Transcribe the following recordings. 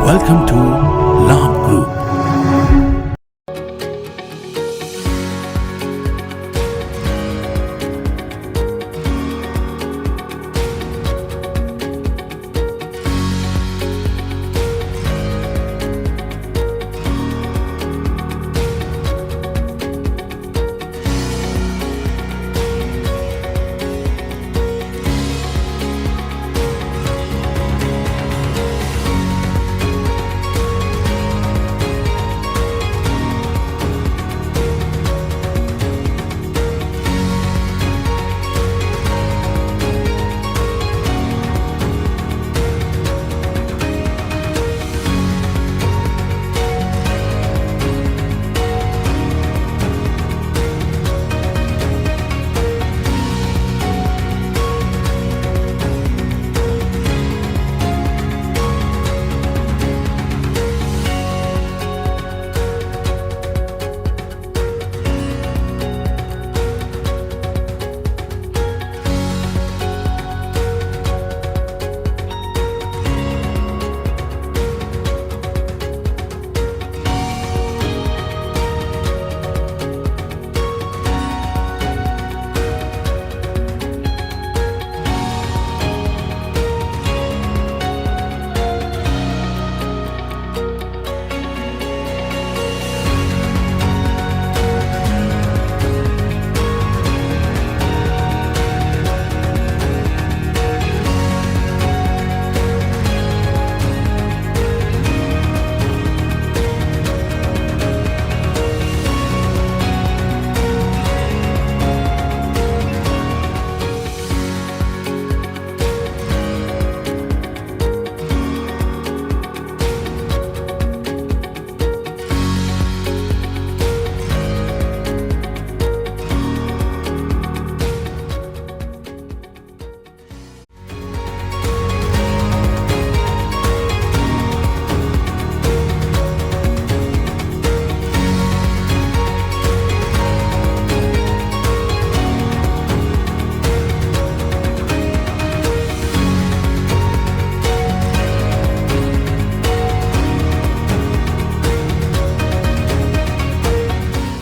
Welcome to Labh Group.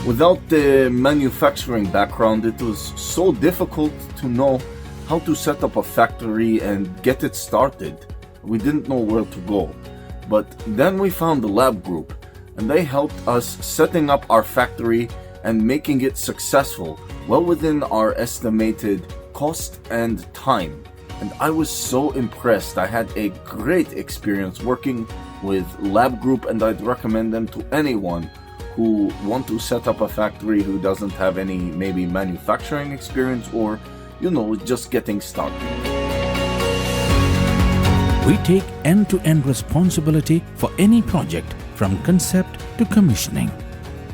Without the manufacturing background, it was so difficult to know how to set up a factory and get it started. We didn't know where to go. But then we found the Labh Group, and they helped us setting up our factory and making it successful, well within our estimated cost and time. And I was so impressed. I had a great experience working with Labh Group, and I'd recommend them to anyone who want to set up a factory who doesn't have any maybe manufacturing experience or, just getting started. We take end-to-end responsibility for any project from concept to commissioning.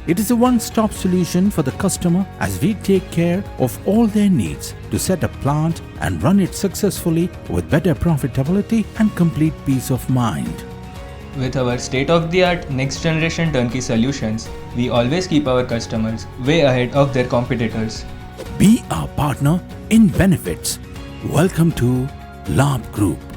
It is a one-stop solution for the customer as we take care of all their needs to set a plant and run it successfully with better profitability and complete peace of mind. With our state-of-the-art next-generation turnkey solutions, we always keep our customers way ahead of their competitors. Be our partner in benefits. Welcome to Labh Group.